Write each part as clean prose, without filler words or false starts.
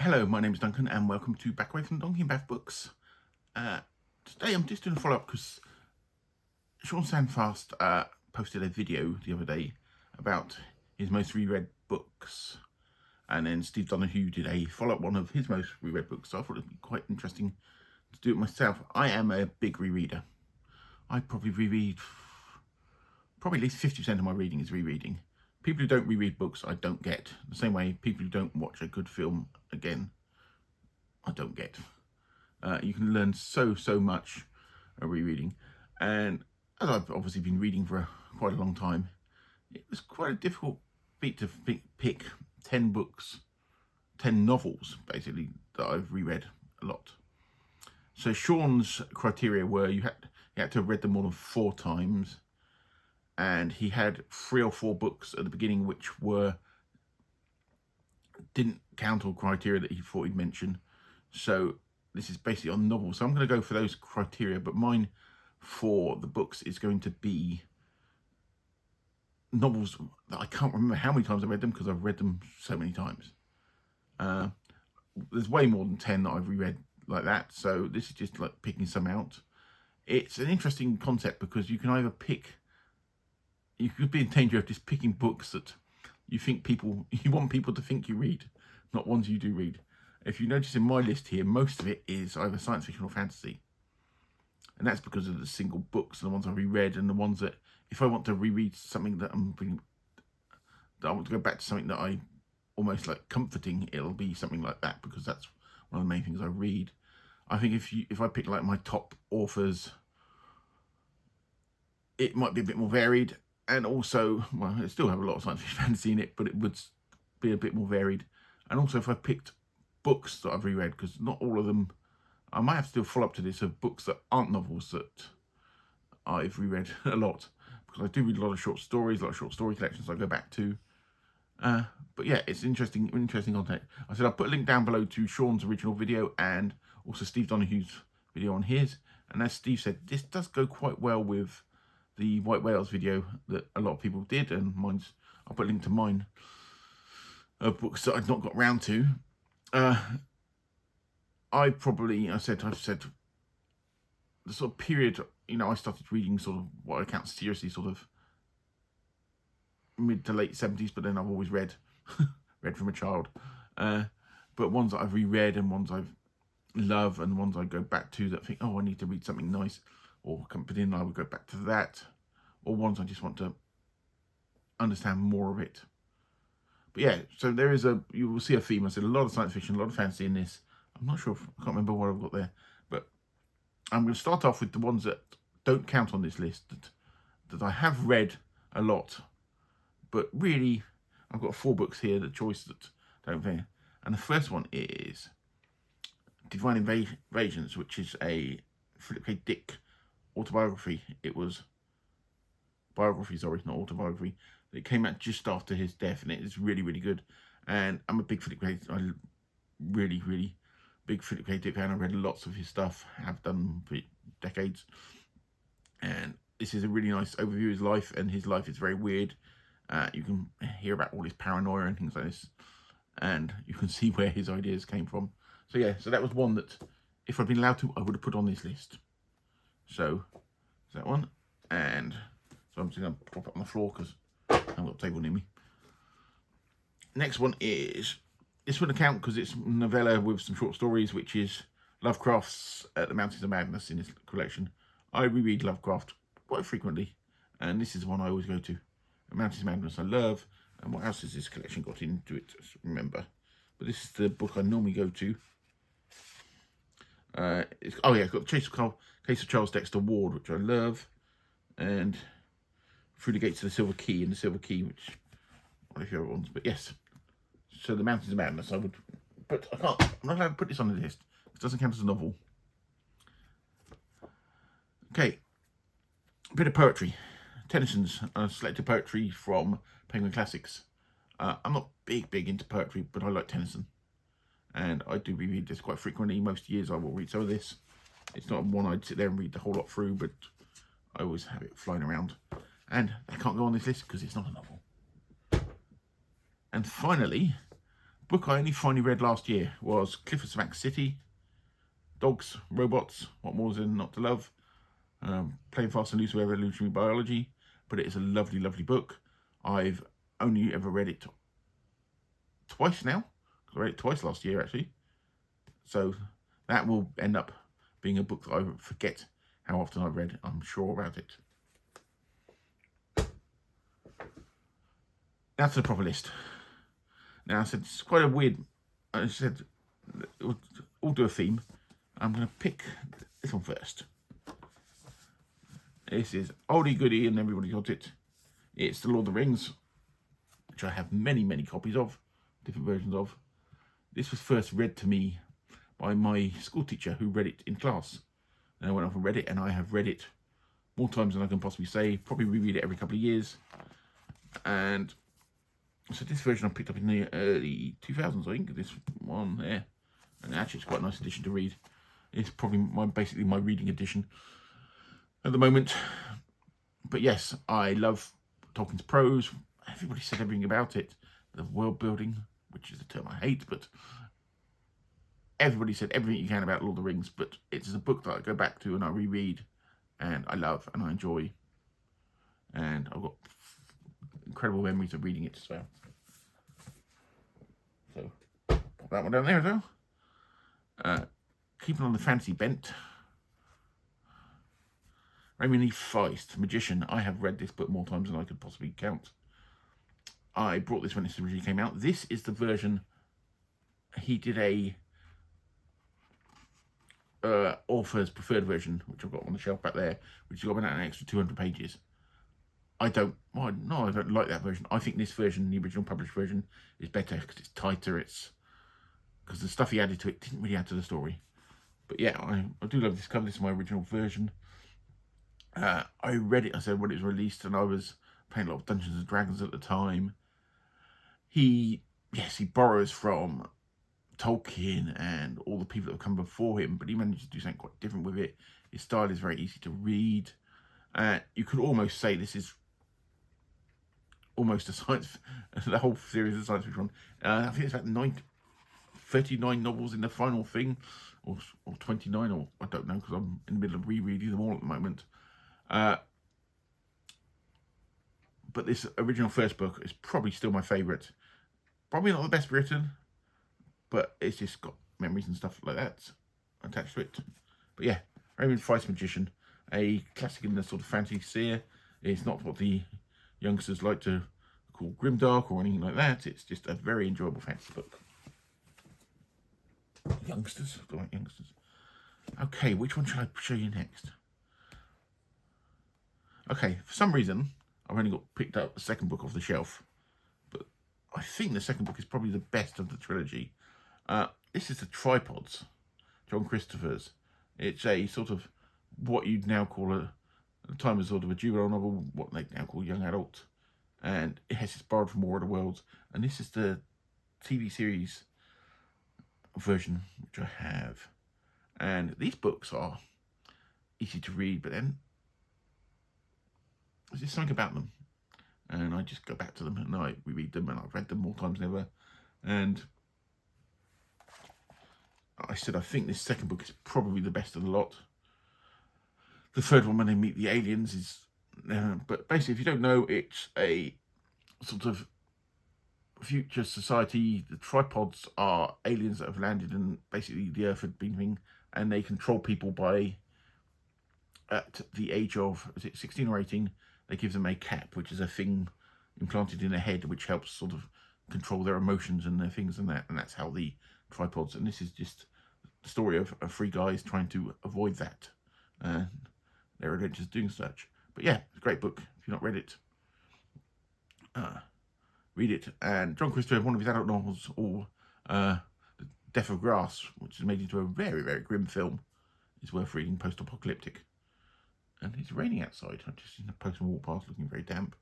Hello, my name is Duncan and welcome to Back Away from Donkey and Bath Books. Today I'm just doing a follow-up because Shaun Standfasts posted a video the other day about his most reread books, and then Steve Donaghue did a follow-up one of his most reread books, so I thought it'd be quite interesting to do it myself. I am a big rereader. I probably reread, probably at least 50% of my reading is rereading. People who don't reread books, I don't get. The same way people who don't watch a good film again, I don't get. You can learn so much rereading, and as I've obviously been reading for quite a long time, it was quite a difficult feat to pick 10 books, 10 novels basically that I've reread a lot. So Shaun's criteria were you had to have read them more than 4 times, and he had 3 or 4 books at the beginning which didn't count all criteria that he thought he'd mention. So this is basically on novels. So I'm going to go for those criteria, but mine for the books is going to be novels that I can't remember how many times I read them because I've read them so many times. There's way more than 10 that I've reread like that. So this is just like picking some out. It's an interesting concept because you can either you could be in danger of just picking books that you want people to think you read, not ones you do read. If you notice in my list here, most of it is either science fiction or fantasy. And that's because of the single books and the ones I reread, and the ones that, if I want to reread something that I want to go back to something that I almost like comforting, it'll be something like that, because that's one of the main things I read. I think if I pick like my top authors, it might be a bit more varied. And also, well, it still have a lot of science fiction fantasy in it, but it would be a bit more varied. And also, if I picked books that I've reread, because not all of them, I might have to do a follow-up to this of books that aren't novels that I've reread a lot, because I do read a lot of short stories, a lot of short story collections I go back to. But yeah, it's interesting content. I said I'll put a link down below to Shaun's original video and also Steve Donaghue's video on his. And as Steve said, this does go quite well with the White Whales video that a lot of people did, and I'll put a link to mine of books that I've not got round to. I've said the sort of period, I started reading sort of what I count seriously sort of mid to late 70s, but then I've always read from a child. But ones that I've reread and ones I've love and ones I go back to that think, oh, I need to read something nice or company, and I would go back to that, or ones I just want to understand more of it. But yeah, so you will see a theme. I said a lot of science fiction, a lot of fantasy in this. I'm not sure, I can't remember what I've got there, but I'm going to start off with the ones that don't count on this list, that I have read a lot, but really I've got 4 books here, the choice that don't there. And the first one is Divine Invasions, which is a Philip K. Dick autobiography. It was biography, sorry, not autobiography. It came out just after his death, and it is really good. And I'm a big Philip K. Really big Philip K. Dick fan. I read lots of his stuff, have done for decades. And this is a really nice overview of his life, and his life is very weird. You can hear about all his paranoia and things like this, and you can see where his ideas came from. So yeah, so that was one that, if I'd been allowed to, I would have put on this list. So that one, and so I'm just going to prop it on the floor because I haven't got a table near me. Next one is, this wouldn't count because it's a novella with some short stories, which is Lovecraft's The Mountains of Madness in his collection. I reread Lovecraft quite frequently, and this is the one I always go to. The Mountains of Madness I love, and what else has this collection got into it? I remember, but this is the book I normally go to. It's got the Case of Charles Dexter Ward, which I love, and Through the Gates of the Silver Key, and the Silver Key, which one of your other ones. But yes, so The Mountains of Madness I would, but I'm not allowed to put this on the list. It doesn't count as a novel. Okay, a bit of poetry. Tennyson's selected poetry from Penguin Classics. I'm not big into poetry, but I like Tennyson, and I do reread this quite frequently. Most years I will read some of this. It's not one I'd sit there and read the whole lot through, but I always have it flying around. And I can't go on this list because it's not a novel. And finally, book I only finally read last year was Clifford Smack's City. Dogs, robots, what more is there not to love? Playing Fast and Loose with Evolutionary Biology. But it is a lovely, lovely book. I've only ever read it twice now. I read it twice last year, actually. So that will end up being a book that I forget how often I've read. I'm sure about it. Now to the proper list. Now I said it's quite a weird. I said we'll do a theme. I'm going to pick this one first. This is oldie goodie and everybody got it. It's The Lord of the Rings, which I have many, many copies of, different versions of. This was first read to me by my school teacher who read it in class. And I went off and read it, and I have read it more times than I can possibly say. Probably reread it every couple of years. And so this version I picked up in the early 2000s, I think, this one there. And actually it's quite a nice edition to read. It's probably basically my reading edition at the moment. But yes, I love Tolkien's prose. Everybody said everything about it. The world building, which is a term I hate, but everybody said everything you can about Lord of the Rings. But it's a book that I go back to and I reread, and I love and I enjoy. And I've got incredible memories of reading it as well. So pop that one down there as well. Keeping on the fantasy bent, Raymond Feist, Magician. I have read this book more times than I could possibly count. I brought this when it originally came out. This is the version. He did a author's preferred version, which I've got on the shelf back there, which has got about an extra 200 pages. I don't like that version. I think this version, the original published version, is better because it's tighter. It's because the stuff he added to it didn't really add to the story. But yeah, I do love this cover. This is my original version. I read it, I said, when it was released, and I was playing a lot of Dungeons and Dragons at the time. He borrows from Tolkien and all the people that have come before him, but he managed to do something quite different with it. His style is very easy to read. You could almost say this is almost a science, the whole series of science fiction. I think it's about 39 novels in the final thing, or 29, or I don't know, because I'm in the middle of rereading them all at the moment. But this original first book is probably still my favourite. Probably not the best written, but it's just got memories and stuff like that attached to it. But yeah, Raymond Feist, Magician, a classic in the sort of fantasy sphere. It's not what the youngsters like to call grimdark or anything like that. It's just a very enjoyable fantasy book. Youngsters? I don't like youngsters. Okay, which one should I show you next? Okay, for some reason, I've only got picked up the second book off the shelf. But I think the second book is probably the best of the trilogy. This is The Tripods, John Christopher's. It's a sort of what you'd now call at the time was sort of a juvenile novel, what they now call young adult. And it's borrowed from War of the Worlds. And this is the TV series version, which I have. And these books are easy to read, but then there's just something about them. And I just go back to them and I reread them, and I've read them more times than ever. And I said I think this second book is probably the best of the lot. The third one, when they meet the aliens, is... but basically, if you don't know, it's a sort of future society. The tripods are aliens that have landed, and basically the Earth had been thing, and they control people by, at the age of, is it 16 or 18, they give them a cap, which is a thing implanted in their head, which helps sort of control their emotions and their things and that, and that's how the tripods, and this is just the story of three guys trying to avoid that, and their adventures doing such. But yeah, it's a great book. If you've not read it, read it. And John Christopher, one of his adult novels, or The Death of Grass, which is made into a very, very grim film, is worth reading, post-apocalyptic. And it's raining outside. I've just seen a postman walk past looking very damp.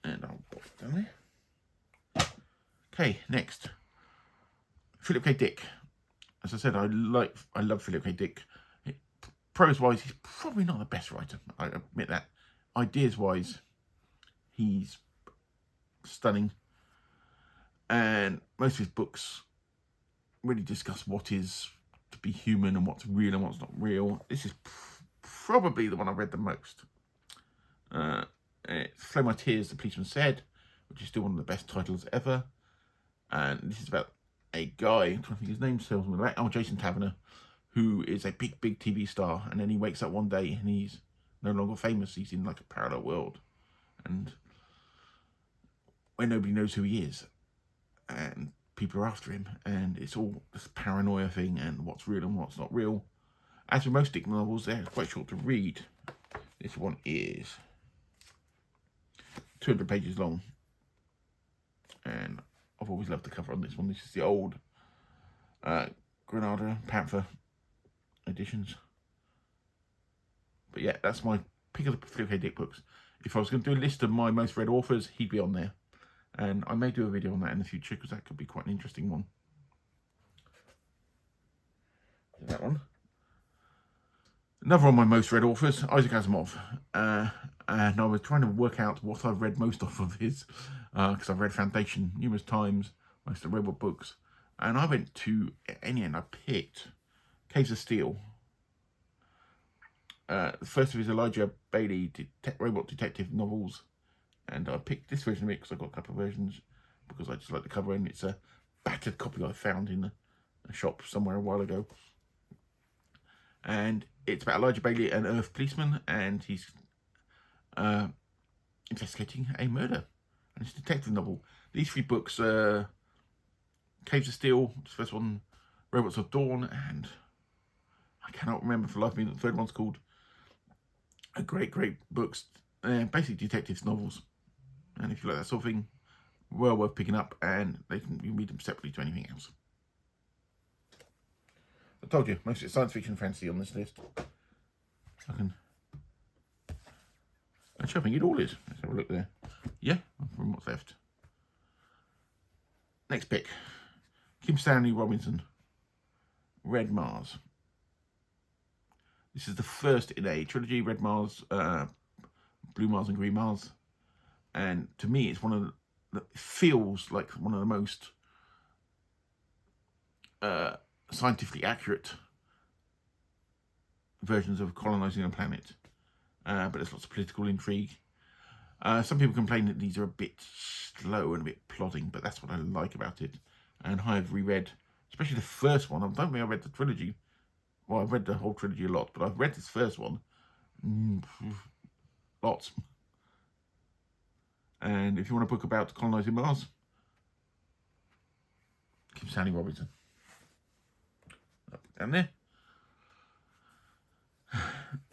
And I'll pop it down there. Okay, next. Philip K. Dick. As I said, I love Philip K. Dick. Prose-wise, he's probably not the best writer. I admit that. Ideas-wise, he's stunning. And most of his books really discuss what is to be human and what's real and what's not real. This is probably the one I've read the most. It's Flow My Tears, The Policeman Said, which is still one of the best titles ever. And this is about a guy, I'm trying to think his name, Jason Taverner, who is a big TV star, and then he wakes up one day and he's no longer famous. He's in like a parallel world, and where nobody knows who he is, and people are after him, and it's all this paranoia thing and what's real and what's not real. As with most Dick novels, they're quite short to read. This one is 200 pages long, and I've always loved the cover on this one. This is the old Granada Panther editions. But yeah, that's my pick of the Flippy Dick books. If I was going to do a list of my most read authors, he'd be on there. And I may do a video on that in the future, because that could be quite an interesting one. That one. Another one of my most read authors, Isaac Asimov. And I was trying to work out what I've read most of his, because I've read Foundation numerous times, most of the robot books. And I went to, in the end, I picked Caves of Steel. The first of his Elijah Bailey robot detective novels. And I picked this version of it because I got a couple of versions, because I just like the cover, and it's a battered copy I found in a shop somewhere a while ago. And it's about Elijah Bailey, an Earth policeman, and he's investigating a murder. And it's a detective novel. These 3 books, Caves of Steel, the first one, Robots of Dawn, and I cannot remember for the life of me what the third one's called. Great books, basically detective novels. And if you like that sort of thing, well worth picking up, and you can read them separately to anything else. I told you, most of it's science fiction and fantasy on this list. Actually, I think it all is. Let's have a look there. Yeah, from what's left. Next pick. Kim Stanley Robinson. Red Mars. This is the first in a trilogy, Red Mars, Blue Mars and Green Mars. And to me, it's one of the, feels like one of the most scientifically accurate versions of colonizing a planet. But there's lots of political intrigue. Some people complain that these are a bit slow and a bit plodding, but that's what I like about it. And I've reread, especially the first one. I don't think I read the trilogy. Well, I've read the whole trilogy a lot, but I've read this first one. Lots. And if you want a book about colonising Mars, Kim Stanley Robinson. Down there.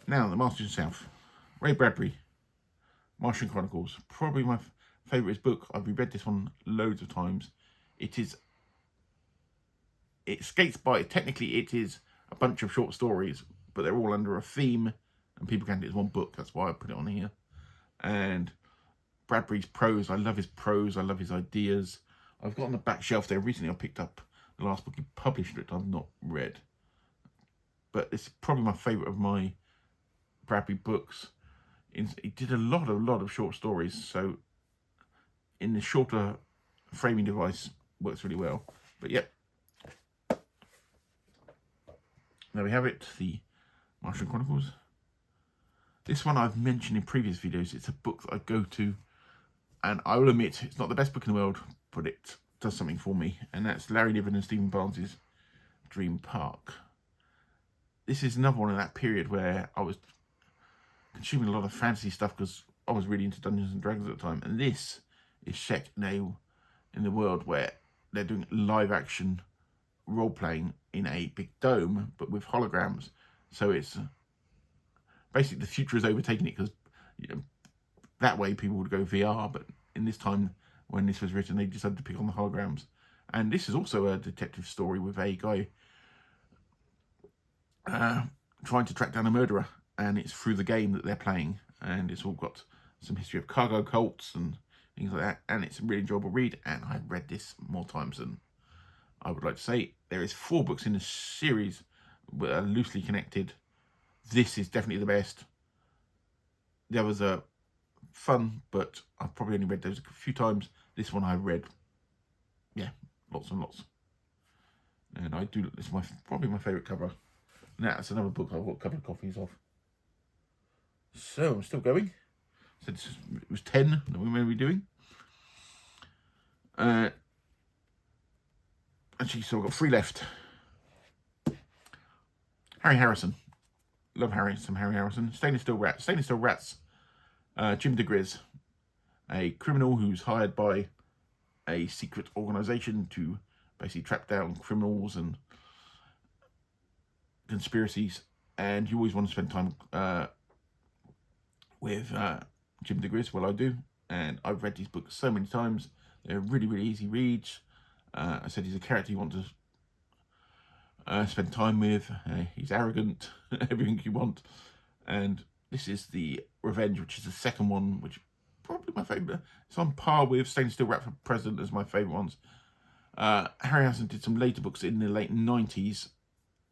Now, The Masters of the South. Ray Bradbury. Martian Chronicles. Probably my favourite book. I've reread this one loads of times. It skates by. Technically, it is a bunch of short stories, but they're all under a theme, and people count it as one book. That's why I put it on here. And Bradbury's prose, I love his prose, I love his ideas. I've got on the back shelf there recently, I picked up the last book he published that I've not read. But it's probably my favourite of my Bradbury books. He did a lot of short stories, so in the shorter framing device works really well. But yep. There we have it, the Martian Chronicles. This one I've mentioned in previous videos. It's a book that I go to, and I will admit it's not the best book in the world, but it does something for me, and that's Larry Niven and Stephen Barnes' Dream Park. This is another one in that period where I was consuming a lot of fantasy stuff because I was really into Dungeons and Dragons at the time, and this is set in the world where they're doing live action role playing in a big dome, but with holograms. So it's basically the future is overtaking it, because that way people would go VR, but in this time when this was written, they decided to pick on the holograms. And this is also a detective story with a guy trying to track down a murderer, and it's through the game that they're playing, and it's all got some history of cargo cults and things like that, and it's a really enjoyable read, and I've read this more times than I would like to say. There is 4 books in the series that are loosely connected. This is definitely the best. The others are fun, but I've probably only read those a few times. This one I read yeah, lots and lots. And I do, it's probably my favourite cover. And that's another book I've got a couple of copies of. So I'm still going. So it was 10 that we may be doing. Actually, so I've got 3 left. Harry Harrison. Love some Harry Harrison. Stainless Steel Rats. Stainless Steel Rats. Jim DeGriz. A criminal who's hired by a secret organisation to basically track down criminals and conspiracies. And you always want to spend time with Jim DeGriz. Well, I do. And I've read these books so many times. They're really, really easy reads. I said he's a character you want to spend time with. He's arrogant, everything you want. And this is the Revenge, which is the second one, which probably my favourite. It's on par with Stainless Steel Rat for President as my favourite ones. Harry Harrison did some later books in the late 90s,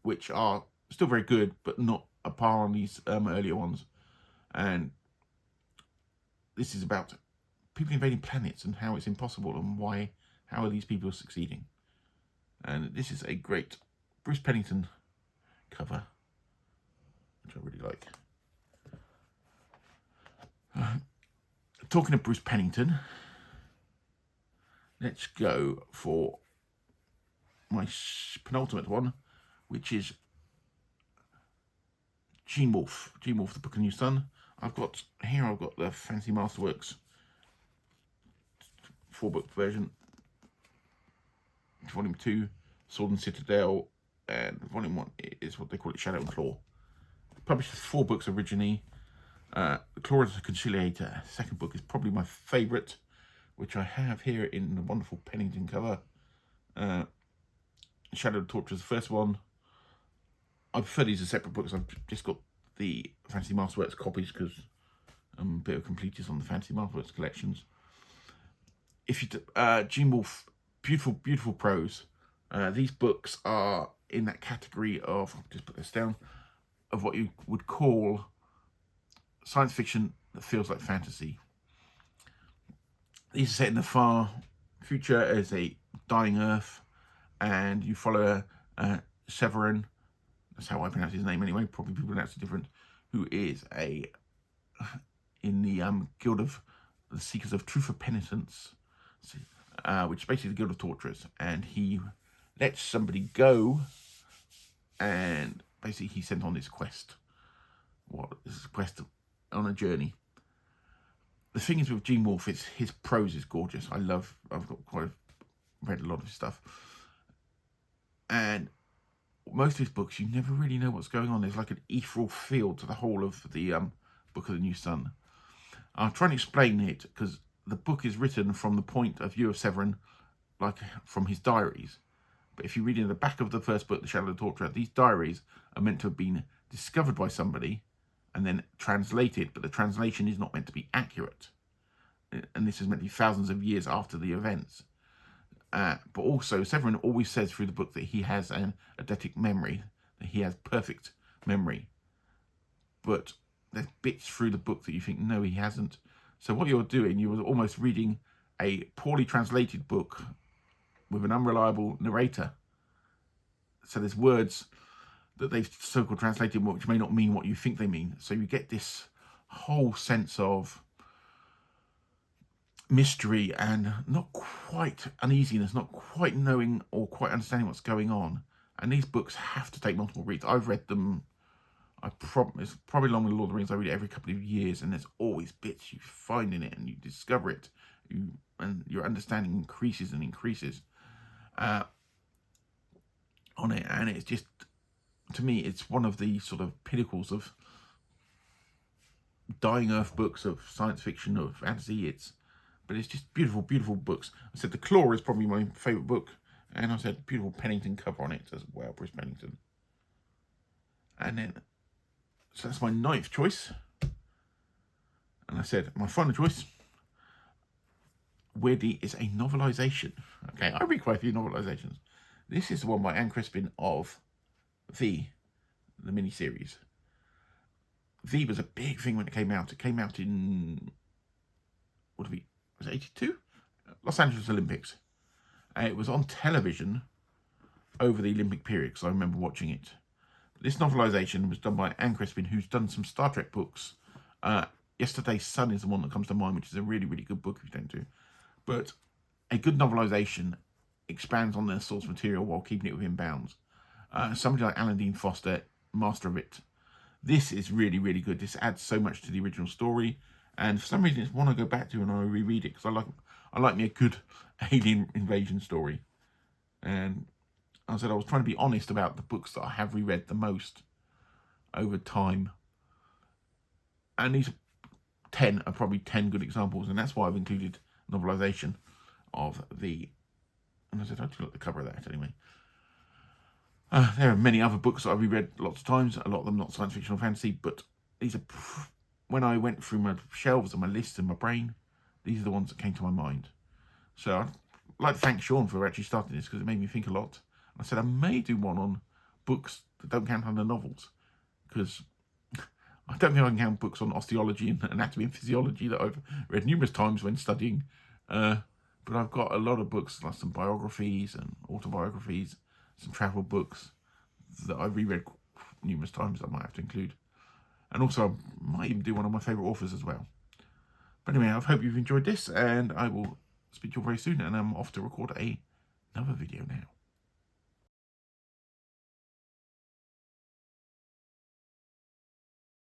which are still very good, but not a par on these earlier ones. And this is about people invading planets and how it's impossible and how are these people succeeding. And this is a great Bruce Pennington cover, which I really like. Talking of Bruce Pennington, let's go for my penultimate one, which is Gene Wolfe. Gene Wolfe, The Book of New Sun. I've got the Fantasy Masterworks 4-book version. Volume 2, Sword and Citadel, and Volume 1 is what they call it, Shadow and Claw. Published as 4 books originally. The Claw is a Conciliator. Second book is probably my favourite, which I have here in the wonderful Pennington cover. Shadow and Torture is the first one. I prefer these as separate books. I've just got the Fantasy Masterworks copies because I'm a bit of a completist on the Fantasy Masterworks collections. Gene Wolfe, beautiful, beautiful prose. These books are in that category of, I'll just put this down, of what you would call science fiction that feels like fantasy. These are set in the far future as a dying Earth, and you follow Severin, that's how I pronounce his name anyway, probably people pronounce it different, who is in the Guild of the Seekers of Truth or Penitence, which is basically the Guild of Torturers, and he lets somebody go, and basically he's sent on this quest. This is a quest on a journey. The thing is with Gene Wolfe, his prose is gorgeous. I've read a lot of his stuff, and most of his books you never really know what's going on. There's like an ethereal feel to the whole of the Book of the New Sun. I'll try and explain it because the book is written from the point of view of Severin, like from his diaries. But if you read in the back of the first book, The Shadow of the Torturer, these diaries are meant to have been discovered by somebody and then translated, but the translation is not meant to be accurate. And this is meant to be thousands of years after the events. But also, Severin always says through the book that he has an eidetic memory, that he has perfect memory. But there's bits through the book that you think, no, he hasn't. So what you're doing, you're almost reading a poorly translated book with an unreliable narrator. So there's words that they've so-called translated which may not mean what you think they mean. So you get this whole sense of mystery and not quite uneasiness, not quite knowing or quite understanding what's going on. And these books have to take multiple reads. I've read them, it's probably along with Lord of the Rings, I read it every couple of years, and there's always bits you find in it and you discover it, and your understanding increases and increases on it. And it's just, to me, it's one of the sort of pinnacles of dying Earth books, of science fiction, of fantasy. But it's just beautiful, beautiful books. I said The Claw is probably my favourite book, and I said beautiful Pennington cover on it as well, Bruce Pennington. And then, so that's my 9th choice. And I said my final choice, weirdly, is a novelisation. Okay, I read quite a few novelisations. This is the one by Anne Crispin of V, the miniseries. V was a big thing when it came out. It came out in, was it 82? Los Angeles Olympics. It was on television over the Olympic period, because I remember watching it. This novelisation was done by Anne Crispin, who's done some Star Trek books. Yesterday's Sun is the one that comes to mind, which is a really, really good book if you don't do. But a good novelisation expands on their source material while keeping it within bounds. Somebody like Alan Dean Foster, master of it. This is really, really good. This adds so much to the original story, and for some reason it's one I go back to and I reread it, because I like me a good alien invasion story. And I said I was trying to be honest about the books that I have reread the most over time, and these 10 are probably 10 good examples, and that's why I've included novelisation of the. And I said I do like the cover of that anyway. There are many other books that I've reread lots of times, a lot of them not science fiction or fantasy, but these are, when I went through my shelves and my lists in my brain, these are the ones that came to my mind. So I'd like to thank Shaun for actually starting this, because it made me think a lot. I said I may do one on books that don't count under novels, because I don't think I can count books on osteology and anatomy and physiology that I've read numerous times when studying. But I've got a lot of books, like some biographies and autobiographies, some travel books that I've reread numerous times that I might have to include. And also I might even do one of my favourite authors as well. But anyway, I hope you've enjoyed this, and I will speak to you very soon, and I'm off to record another video now.